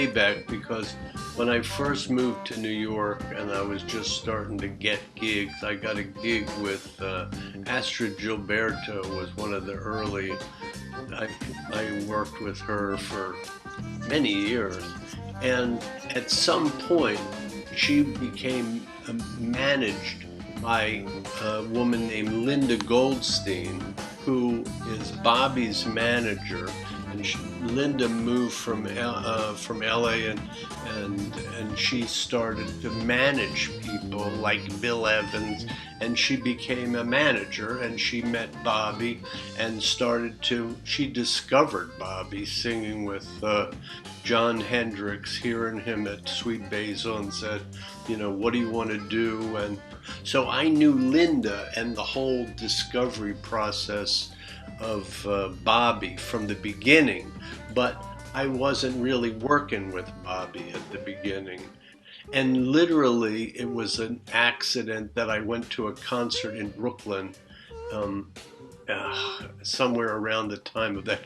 payback because when I first moved to New York and I was just starting to get gigs, I got a gig with Astrid Gilberto was one of the early, I worked with her for many years. And at some point, she became managed by a woman named Linda Goldstein, who is Bobby's manager. And Linda moved from LA and she started to manage people like Bill Evans, and she became a manager, and she met Bobby and she discovered Bobby singing with John Hendricks, hearing him at Sweet Basil, and said, you know, what do you want to do? And so I knew Linda and the whole discovery process of Bobby from the beginning, but I wasn't really working with Bobby at the beginning. And literally, it was an accident that I went to a concert in Brooklyn somewhere around the time of that,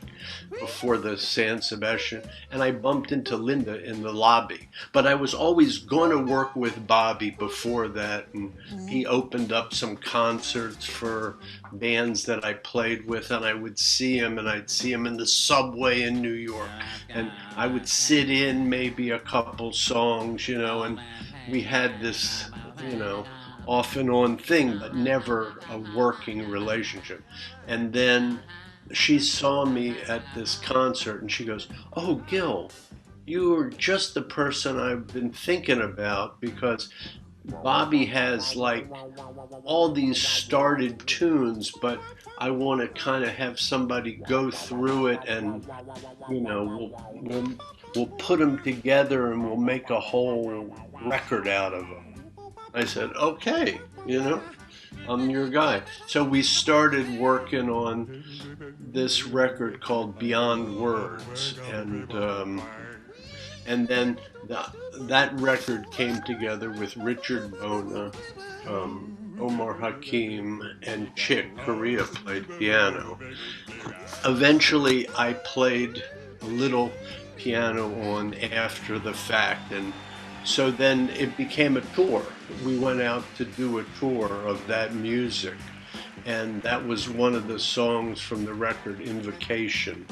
before the San Sebastian, and I bumped into Linda in the lobby. But I was always going to work with Bobby before that, and he opened up some concerts for bands that I played with, and I would see him, and I'd see him in the subway in New York, and I would sit in maybe a couple songs, you know, and we had this, you know, off and on thing, but never a working relationship. And then she saw me at this concert and she goes, "Oh, Gil, you are just the person I've been thinking about, because Bobby has like all these started tunes, but I want to kind of have somebody go through it and, you know, we'll put them together and we'll make a whole record out of them." I said, okay, you know, I'm your guy. So we started working on this record called Beyond Words, and then that record came together with Richard Bona, Omar Hakim, and Chick Corea played piano. Eventually, I played a little piano on after the fact, and so then it became a tour. We went out to do a tour of that music, and that was one of the songs from the record Invocation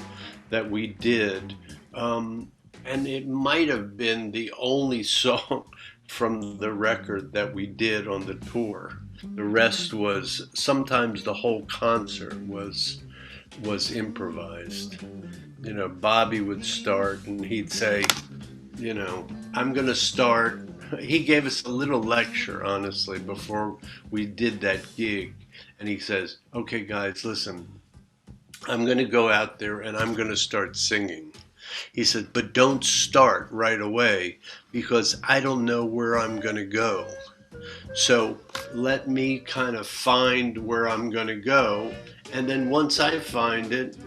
that we did. And it might have been the only song from the record that we did on the tour. The rest was, sometimes the whole concert was improvised. You know, Bobby would start and he'd say, you know, I'm going to start. He gave us a little lecture, honestly, before we did that gig. And he says, okay, guys, listen, I'm going to go out there and I'm going to start singing. He said, but don't start right away because I don't know where I'm going to go. So let me kind of find where I'm going to go. And then once I find it,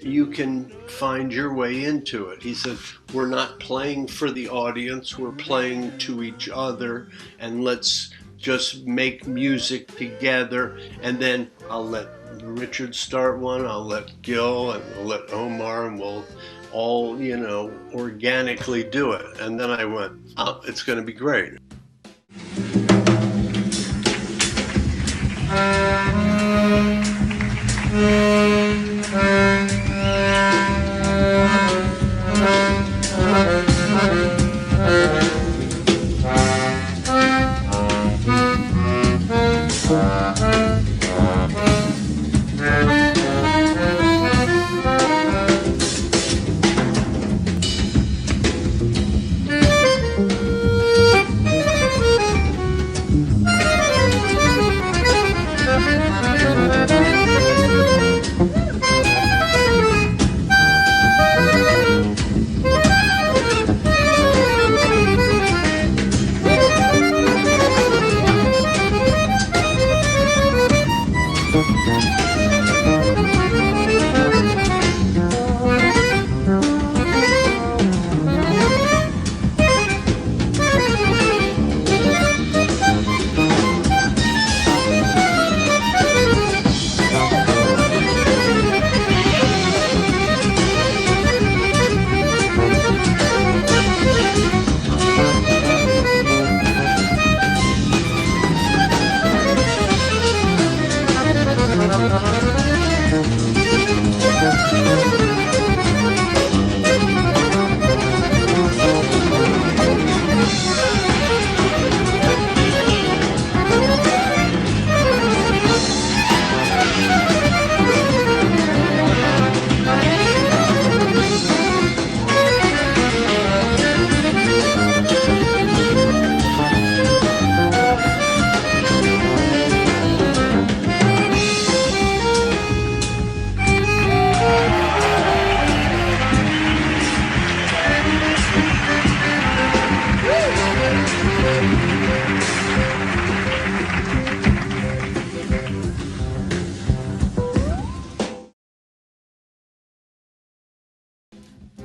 you can find your way into it. He said, we're not playing for the audience, we're playing to each other, and let's just make music together. And then I'll let Richard start one, I'll let Gil, and I'll let Omar, and we'll all, you know, organically do it. And then I went, oh, it's going to be great.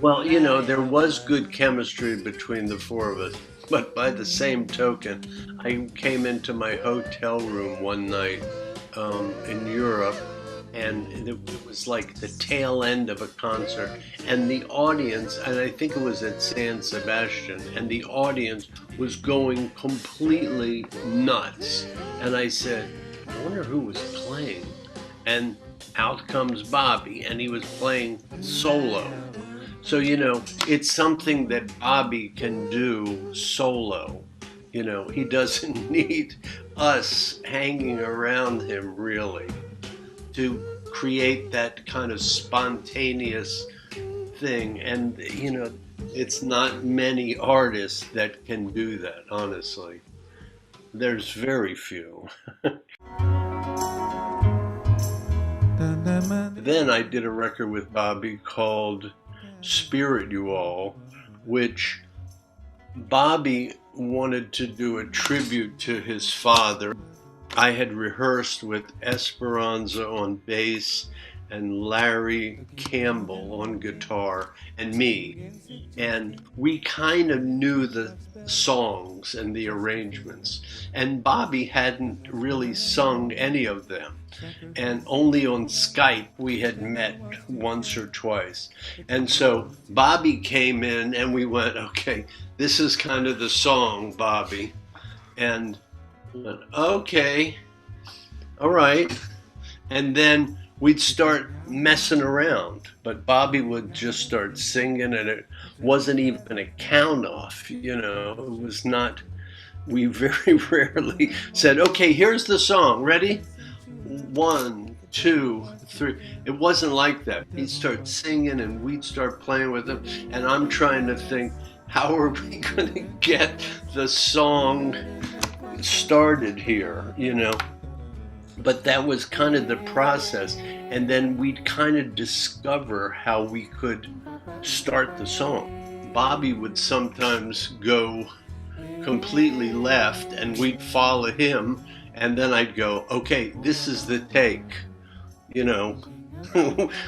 Well, you know, there was good chemistry between the four of us, but by the same token, I came into my hotel room one night in Europe, and it was like the tail end of a concert, and the audience, and I think it was at San Sebastian, and the audience was going completely nuts. And I said, I wonder who was playing. And out comes Bobby, and he was playing solo. So, you know, it's something that Bobby can do solo. You know, he doesn't need us hanging around him really to create that kind of spontaneous thing. And, you know, it's not many artists that can do that, honestly. There's very few. Then I did a record with Bobby called Spirit You All, which Bobby wanted to do a tribute to his father. I had rehearsed with Esperanza on bass and Larry Campbell on guitar and me. And we kind of knew the songs and the arrangements. And Bobby hadn't really sung any of them. And only on Skype we had met once or twice. And so Bobby came in and we went, okay, this is kind of the song, Bobby. And we went, okay, all right. And then we'd start messing around, but Bobby would just start singing, and it wasn't even a count off, you know, it was not, we very rarely said, okay, here's the song, ready? 1, 2, 3. It wasn't like that. He'd start singing and we'd start playing with him, and I'm trying to think, how are we going to get the song started here, you know? But that was kind of the process, and then we'd kind of discover how we could start the song. Bobby would sometimes go completely left and we'd follow him, and then I'd go, okay, this is the take, you know.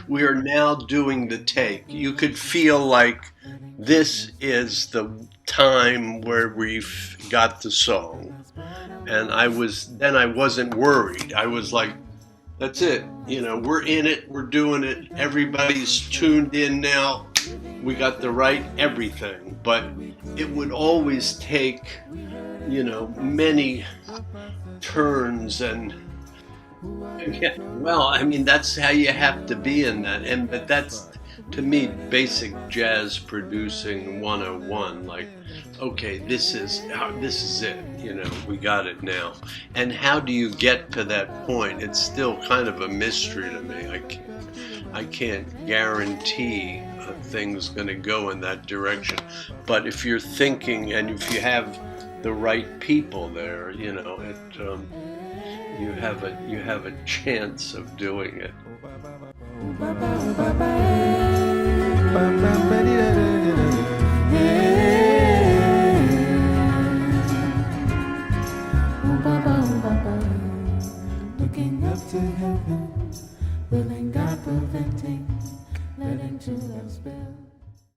We are now doing the take. You could feel like this is the time where we've got the song. And I wasn't worried. I was like, that's it. You know, we're in it. We're doing it. Everybody's tuned in now. We got the right everything. But it would always take, you know, many turns and yeah, well, I mean, that's how you have to be in that. But that's, to me, basic jazz producing 101. Like, okay, this is it, you know, we got it now. And how do you get to that point? It's still kind of a mystery to me. I can't guarantee a thing's going to go in that direction. But if you're thinking, and if you have the right people there, you know, you have a chance of doing it.